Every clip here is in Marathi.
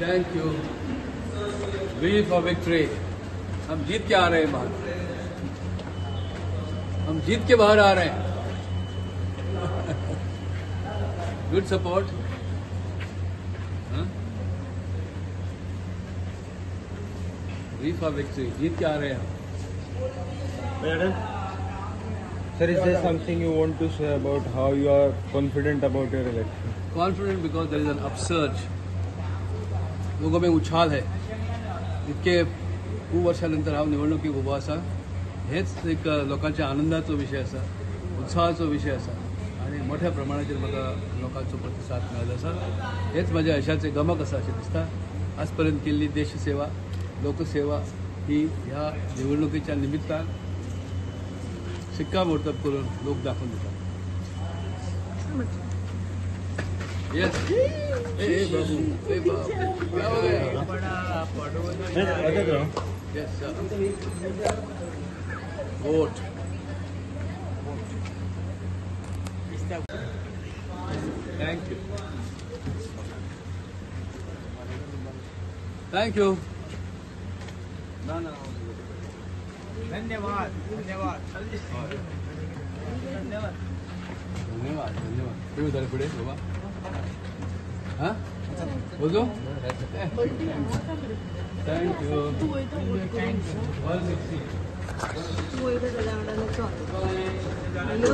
Thank you. V for victory. हम जीत के आ रहे हैं बाहर, हम जीत के बाहर आ रहे हैं। Good support. V for victory, जीत के आ रहे हैं हम। Sir, is there something you want to say about how you are confident about your election? Confident because there is an upsurge. लोगों में उछाल है. इतके खूप वर्षानंतर हा निवडणुकीक उभो आसा. हेच एक लोकांच्या आनंदाचो विषय आसा, उत्साहाचो विषय आसा आणि मोठ्या प्रमाणाचेर म्हाका लोकांचो प्रतिसाद मेळिल्लो आसा. हेच माझ्या यशाचे गमक आसा अशें दिसता. आजपर्यंत केल्ली देशसेवा, लोकसेवा ही ह्या निवडणुकीच्या निमित्तान शिक्कामोर्तब करून लोक दाखवून देतात. Yes. Hey बाबू, hey बाबू, क्या हो गया? Yes sir. Vote. Thank you. Thank you. No. धन्यवाद. तुम्ही झाले पुढे बाबा. हाँ बोलो. Thank you.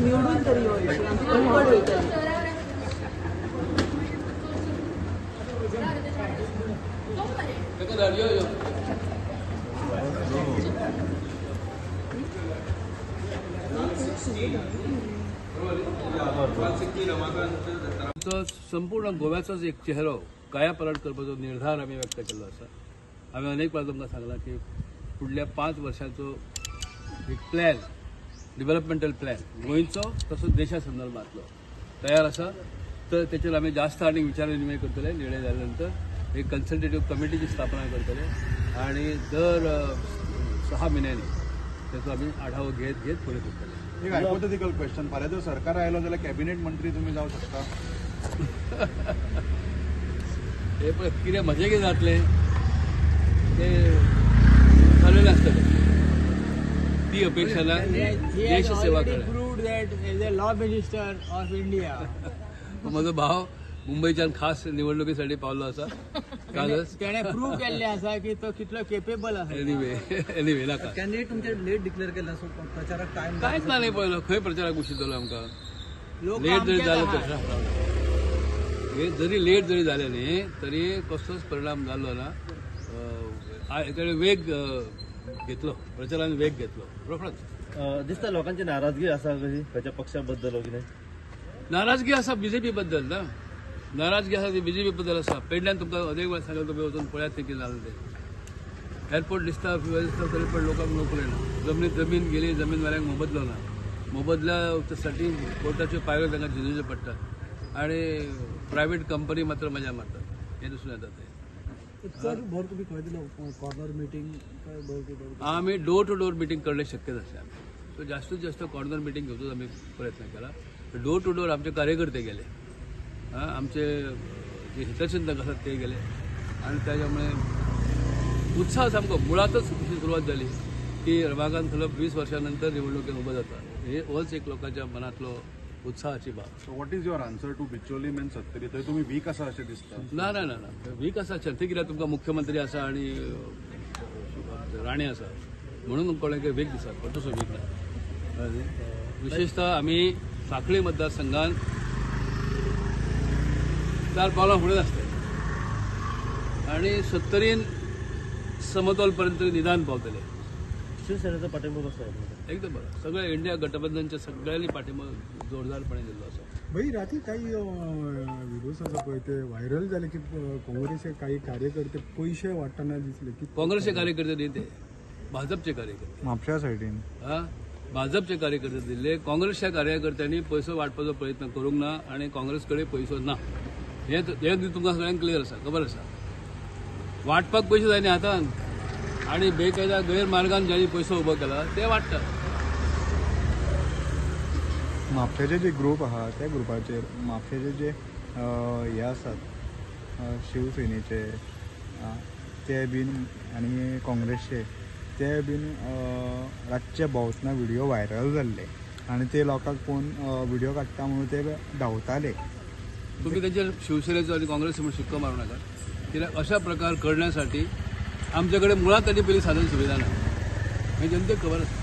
निवडून तरी संपूर्ण गोव्याचोच एक चेहरो कायापलट करपाचो निर्धार आमी व्यक्त केल्लो आसा. आमी अनेक वेळा तुमकां सांगला की फुडल्या 5 वर्षांचो एक प्लॅन, डेव्हलपमेंटल प्लॅन गोंयचो तसोच देशा संदर्भातलो तयार आसा. तर तेचेर आमी जास्त आनीक विचार विनिमय करतले. निर्णय जाल्या नंतर एक कन्सल्टेटिव्ह कमिटीची स्थापना करतले आणि दर 6 म्हयन्यांनी त्याचो आमी आढावो घेत फुडें करतले. एक हायपोथेटिकल क्वेश्चन, फाल्यां जर सरकार आयलो जाल्यार कॅबिनेट मंत्री तुम्ही जावं शकता. हे पळय कितें म्हजें कितें जातलें तें ठरलेलें आसतलें. ती अपेक्षा ना. देश सेवा करता. Law minister of India. म्हजो भाव मुंबईच्यान खास निवडणुकीसाठी पावलो आसा कालच. त्याने प्रूव्ह केल्लें आसा की तो कितलो केपेबल आसा. एनिवे नाका. कॅन्डिडेट तुमचे लेट डिक्लेअर केला सो प्रचाराक टायम कांयच ना न्ही पळयलो. खंय प्रचाराक उशिरतलो आमकां. लेट जरी जालो तर लेट जरी जालें न्ही तरी कसलोच परिणाम जालो ना. तेणें वेग घेतलो, प्रचारान वेग घेतलो. रोखडोच दिसता लोकांची नाराजगी आसा कशी खंयच्या पक्षा बद्दल हो कितें? नाराजगी आसा बीजेपी बद्दल ना. नाराजगी आसा ती बीजेपी बद्दल आसा. पेडल्यान तुमकां अनेक वेळा सांगलें तुम्ही वचून पळयात कितें जालें तें. एअरपोर्ट दिसता फ्युएल दिसता तरी पण लोकांक नोकरी ना. जमीन गेली, जमीनवाल्यांक मोबदलो ना. मोबदल्यासाठी कोर्टाच्यो पायऱ्यो तांकां झिजच्यो पडटात आणि प्रायव्हेट कंपनी मात्र मजा मारतात. हे दिसून येता ते. कॉर्नर मिटींग आम्ही डोर टू डोर मिटींग करणे शक्य आसलें. सो जास्तीत जास्त कॉर्नर मिटींग घेवचोच आम्ही प्रयत्न केला. डोर टू डोर आमचे कार्यकर्ते गेले, आमचे जे हितचिंतक असतात ते गेले आणि त्याच्यामुळे उत्साह सामको मुळातच सुरुवात झाली की रमाकांत खलप 20 वर्षांनंतर निवडणुकीत उभं जाता. होच एक लोकांच्या मनातलो उत्साहाची बाब. So what is your answer to Bicholim मेन सत्तरी? थंय तुम्ही वीक आसा अशें दिसता. ना वीक आसा. थंय कित्याक तुमकां मुख्यमंत्री आसा आणि राणे आसा म्हणून कोणाक वीक दिसता. पण तसो वीक ना. विशेषतः आम्ही सांखळी मतदारसंघात 4 पावलां फुडें आसता आणि 70 समतोलपर्यंत निदान पावतले. शिवसेनेचा पाठिंबा कसो आहे? एकदम बरं. सगळ्या इंडिया गठबंधनच्या सगळ्यांनी पाठिंबा जोरदारपणे दिल्लो आसा. भाई रात्री काही व्हिडिओज आसा पळय ते व्हायरल झाले की काँग्रेसचे काही कार्यकर्ते पैसे वाटताना दिसले की काँग्रेसचे कार्यकर्ते न्ही ते, भाजपचे कार्यकर्ते. म्हापशा सायडीन भाजपचे कार्यकर्ते दिल्ले. काँग्रेसच्या कार्यकर्त्यांनी पैसो वाटपाचो प्रयत्न करूंक ना आणि काँग्रेसकडे पैसो ना. हे तुमकां सगळ्यांक क्लियर आसा, खबर आसा. वाटपाक पैसे जाय न्ही हातान आणि बेकायदा गैरमार्गान ज्यांनी पैसो उबो केला ते वाटतात. म्हापशेचे जे ग्रुप आहा त्या ग्रुपाचेर म्हापशेचे जे हे आसात शिवसेनेचे ते बीन आनी काँग्रेसचे ते बीन रातचे भोंवतना व्हिडिओ व्हायरल जाल्ले आनी ते लोकांक पळोवन व्हिडिओ काडटा म्हणून ते धांवताले. तुम्ही त्यांच्या शिवसेनेचं आणि काँग्रेसचं म्हणून शिक्का मारू नका. कित्याक अशा प्रकार करण्यासाठी आमच्याकडे मुळात त्यांनी पहिली साधन सुविधा नाही, हे जनतेक खबर आसा.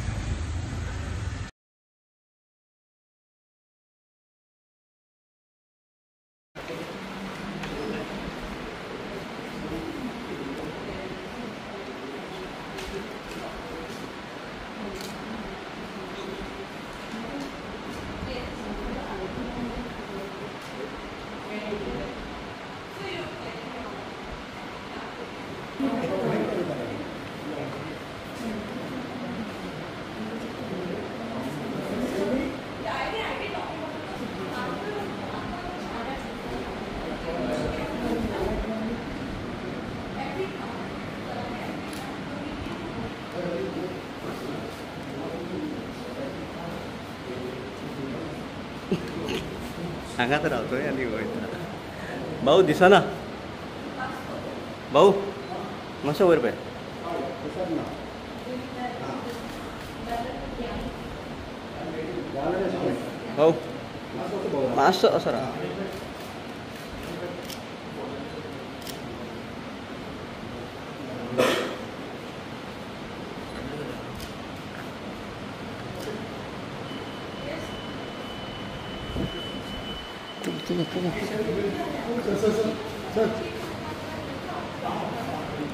हांगा तर रावतोय आनी वयता. भाऊ दिसना. भाऊ मातसो वयर पळय. भाऊ मातसो असो राव.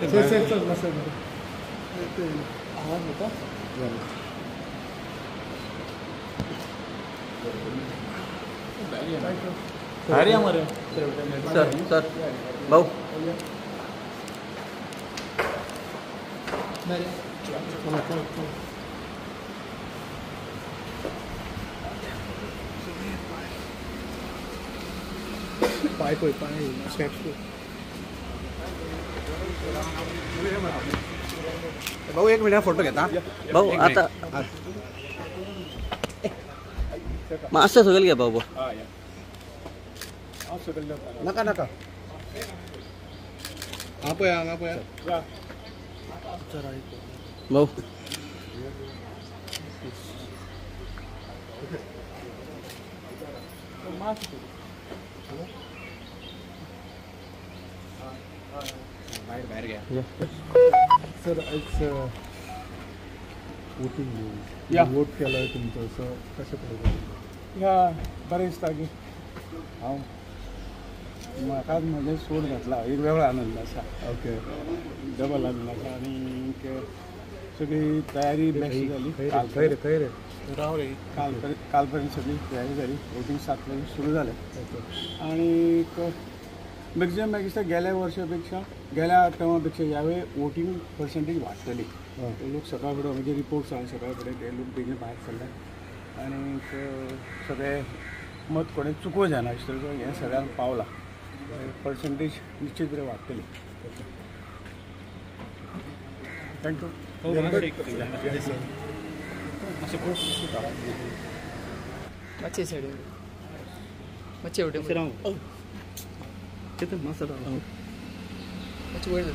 सर सर भाऊ पाय पळय पाय स्टेप्स भाऊ 1 मिनिट फोटो घेता. भाऊ आता मातसो सकयल घे भाऊ. नका नका हा पळया भाऊ बाहेर घ्या. सर आज वोटिंग वोट केलं तुमचं असं कशा प्रकारे या बरेच जागी हांव म्हाका म्हजें सोड घातला एक वेगळो आनंद आसा. ओके डबल आनंद आसा आनी सगळी तयारी बेस्ट जाली. खंय रे काल पर्यंत सगळी तयारी जाली. वोटिंग 7 वाजे सुरू जालें आनी मॅक्झिमम म्हाका दिसता गेल्या वर्षा गेल्या टर्मा पेक्षा ह्यावेळी वोटिंग पर्संटेज वाडटली. लोक सकाळ फुडें म्हणजे रिपोर्ट्स आहा सकाळ फुडें ते लोक बेगीन भायर सरले आनी सगळे मत कोणें चुको जायना अशें तरेचो हें सगळ्यांक पावलां. पर्संटेज निश्चित बरें वाडटली. थँक्यू. मातशे सायडीन मातशे वयर मातसो राव. मातशे वयर